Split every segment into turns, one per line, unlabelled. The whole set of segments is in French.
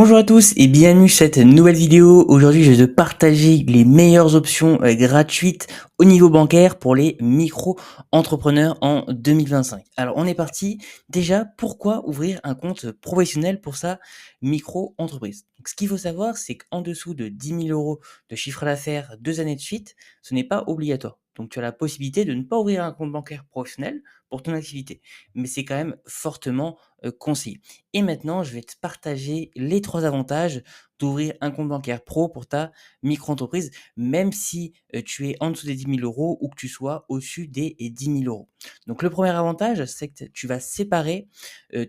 Bonjour à tous et bienvenue sur cette nouvelle vidéo. Aujourd'hui, je vais te partager les meilleures options gratuites au niveau bancaire pour les micro-entrepreneurs en 2025. Alors, on est parti. Déjà, pourquoi ouvrir un compte professionnel pour sa micro-entreprise? Donc, ce qu'il faut savoir, c'est qu'en dessous de 10 000 euros de chiffre d'affaires 2 années de suite, ce n'est pas obligatoire. Donc, tu as la possibilité de ne pas ouvrir un compte bancaire professionnel pour ton activité. Mais c'est quand même fortement conseillé. Et maintenant, je vais te partager les 3 avantages d'ouvrir un compte bancaire pro pour ta micro-entreprise, même si, tu es en dessous des 10 000 euros ou que tu sois au-dessus des 10 000 euros. Donc le premier avantage, c'est que tu vas séparer,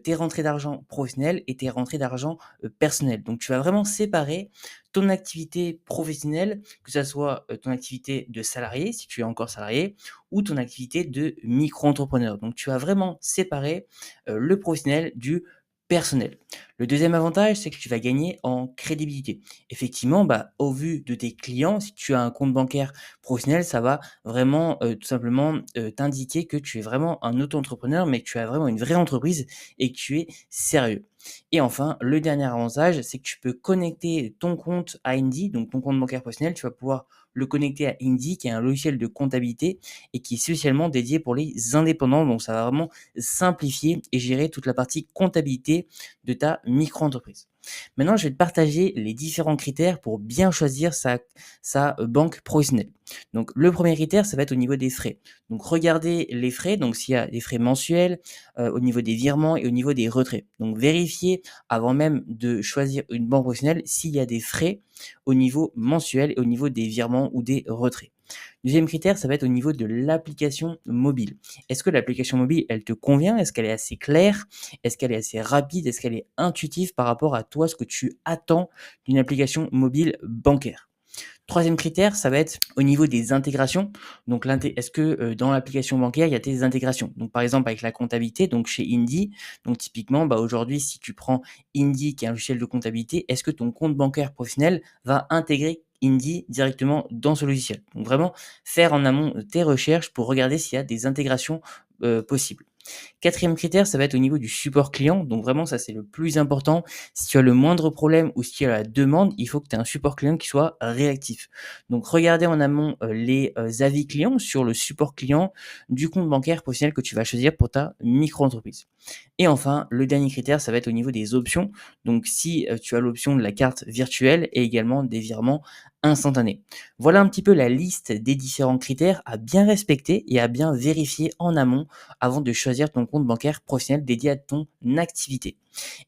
tes rentrées d'argent professionnelles et tes rentrées d'argent, personnelles. Donc tu vas vraiment séparer ton activité professionnelle, que ça soit, ton activité de salarié, si tu es encore salarié, ou ton activité de micro-entrepreneur. Donc tu vas vraiment séparer, le professionnel du personnel. Le deuxième avantage, c'est que tu vas gagner en crédibilité. Effectivement, au vu de tes clients, si tu as un compte bancaire professionnel, ça va vraiment tout simplement t'indiquer que tu es vraiment un auto-entrepreneur, mais que tu as vraiment une vraie entreprise et que tu es sérieux. Et enfin, le dernier avantage, c'est que tu peux connecter ton compte à Indy, donc ton compte bancaire professionnel, tu vas pouvoir le connecter à Indy, qui est un logiciel de comptabilité et qui est spécialement dédié pour les indépendants. Donc, ça va vraiment simplifier et gérer toute la partie comptabilité de ta micro-entreprise. Maintenant, je vais te partager les différents critères pour bien choisir sa banque professionnelle. Donc, le premier critère, ça va être au niveau des frais. Donc, regardez les frais, donc s'il y a des frais mensuels, au niveau des virements et au niveau des retraits. Donc, vérifiez avant même de choisir une banque professionnelle s'il y a des frais au niveau mensuel et au niveau des virements ou des retraits. Deuxième critère, ça va être au niveau de l'application mobile. Est-ce que l'application mobile, elle te convient? Est-ce qu'elle est assez claire? Est-ce qu'elle est assez rapide? Est-ce qu'elle est intuitive par rapport à toi, ce que tu attends d'une application mobile bancaire? Troisième critère, ça va être au niveau des intégrations. Donc, est-ce que dans l'application bancaire, il y a des intégrations? Donc, par exemple, avec la comptabilité, donc chez Indy, donc typiquement, aujourd'hui, si tu prends Indy, qui est un logiciel de comptabilité, est-ce que ton compte bancaire professionnel va intégrer Indy directement dans ce logiciel? Donc, vraiment, faire en amont tes recherches pour regarder s'il y a des intégrations possibles. Quatrième critère, ça va être au niveau du support client. Donc vraiment, ça c'est le plus important. Si tu as le moindre problème ou si tu as la demande, il faut que tu aies un support client qui soit réactif. Donc regardez en amont les avis clients sur le support client du compte bancaire professionnel que tu vas choisir pour ta micro-entreprise. Et enfin, le dernier critère, ça va être au niveau des options. Donc si tu as l'option de la carte virtuelle et également des virements instantanés. Voilà un petit peu la liste des différents critères à bien respecter et à bien vérifier en amont avant de choisir ton compte bancaire professionnel dédié à ton activité.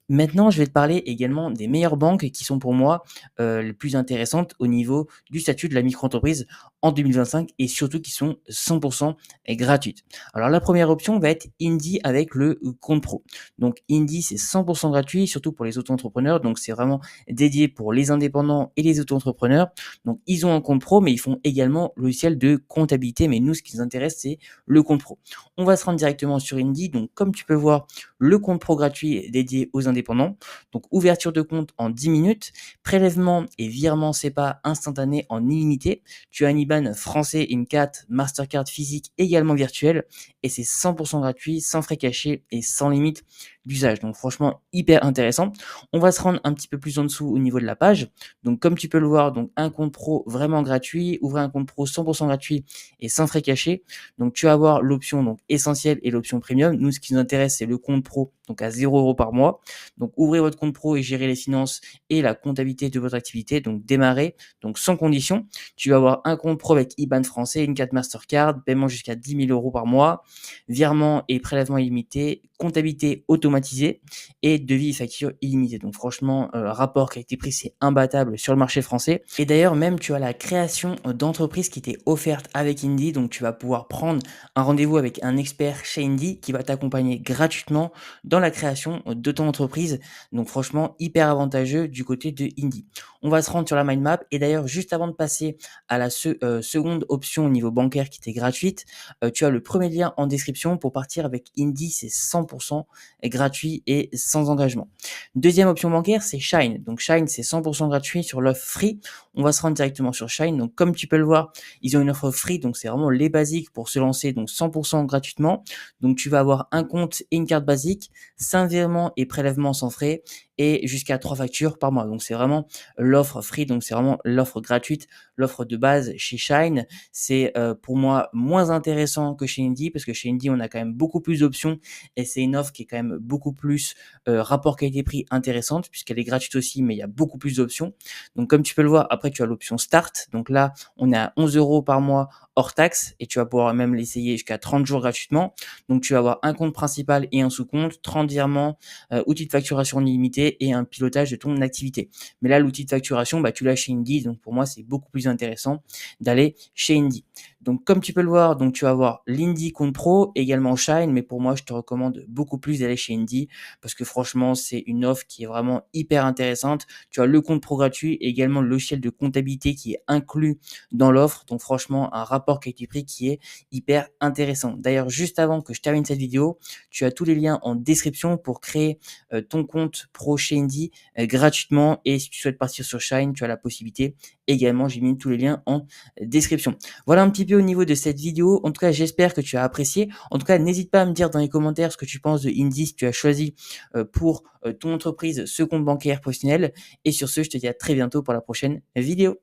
Maintenant, je vais te parler également des meilleures banques qui sont pour moi les plus intéressantes au niveau du statut de la micro-entreprise en 2025 et surtout qui sont 100% gratuites. Alors la première option va être Indy avec le compte pro. Donc Indy, c'est 100% gratuit, surtout pour les auto-entrepreneurs. Donc c'est vraiment dédié pour les indépendants et les auto-entrepreneurs. Donc ils ont un compte pro, mais ils font également le logiciel de comptabilité. Mais nous, ce qui nous intéresse, c'est le compte pro. On va se rendre directement sur Indy. Donc comme tu peux voir, le compte pro gratuit est dédié aux indépendants. Donc ouverture de compte en 10 minutes, prélèvement et virement SEPA instantané en illimité. Tu as un IBAN français, une carte Mastercard physique également virtuelle et c'est 100% gratuit, sans frais cachés et sans limite d'usage. Donc franchement hyper intéressant. On va se rendre un petit peu plus en dessous au niveau de la page. Donc comme tu peux le voir, donc un compte pro vraiment gratuit, ouvrir un compte pro 100% gratuit et sans frais cachés. Donc tu vas avoir l'option donc essentielle et l'option premium. Nous, ce qui nous intéresse, c'est le compte pro, donc à 0 € par mois. Donc ouvrez votre compte pro et gérez les finances et la comptabilité de votre activité. Donc démarrez, donc sans condition. Tu vas avoir un compte pro avec IBAN français, une carte Mastercard, paiement jusqu'à 10 000 € par mois, virement et prélèvement illimité, comptabilité automatisée et devis et facture illimité. Donc franchement, rapport qualité-prix, c'est imbattable sur le marché français. Et d'ailleurs, même tu as la création d'entreprise qui t'est offerte avec Indy. Donc tu vas pouvoir prendre un rendez-vous avec un expert chez Indy qui va t'accompagner gratuitement dans la création de ton entreprise. Donc franchement, hyper avantageux du côté de Indy. On va se rendre sur la mind map et d'ailleurs, juste avant de passer à la seconde option au niveau bancaire qui était gratuite, tu as le premier lien en description pour partir avec Indy, c'est 100% gratuit et sans engagement. Deuxième option bancaire, c'est Shine. Donc Shine, c'est 100% gratuit sur l'offre free. On va se rendre directement sur Shine. Donc comme tu peux le voir, ils ont une offre free, donc c'est vraiment les basiques pour se lancer, donc 100% gratuitement. Donc tu vas avoir un compte et une carte basique, 5 virements et prélèvements sans frais et jusqu'à 3 factures par mois. Donc c'est vraiment l'offre free, donc c'est vraiment l'offre gratuite, l'offre de base chez Shine. C'est pour moi moins intéressant que chez Indie parce que chez Indie on a quand même beaucoup plus d'options et c'est une offre qui est quand même beaucoup plus rapport qualité-prix intéressante puisqu'elle est gratuite aussi, mais il y a beaucoup plus d'options. Donc comme tu peux le voir, après tu as l'option Start. Donc là, on est à 11 euros par mois hors taxe et tu vas pouvoir même l'essayer jusqu'à 30 jours gratuitement. Donc tu vas avoir un compte principal et un sous-compte, 30 virements, outil de facturation illimité et un pilotage de ton activité. Mais là, l'outil de facturation, bah, tu l'as chez Indie. Donc pour moi, c'est beaucoup plus intéressant d'aller chez Indie. Donc comme tu peux le voir, donc tu vas avoir l'Indie Compte Pro, également Shine, mais pour moi, je te recommande beaucoup plus d'aller chez Indie parce que franchement, c'est une offre qui est vraiment hyper intéressante. Tu as le compte pro gratuit et également le logiciel de comptabilité qui est inclus dans l'offre. Donc franchement, un rapport qualité-prix qui est hyper intéressant. D'ailleurs, juste avant que je termine cette vidéo, tu as tous les liens en description pour créer ton compte pro chez Indie gratuitement. Et si tu souhaites partir sur Shine, tu as la possibilité également. J'ai mis tous les liens en description. Voilà un petit peu au niveau de cette vidéo. En tout cas, j'espère que tu as apprécié. En tout cas, n'hésite pas à me dire dans les commentaires ce que tu penses de Indie si tu as choisi pour ton entreprise ce compte bancaire professionnel. Et sur ce, je te dis à très bientôt pour la prochaine vidéo.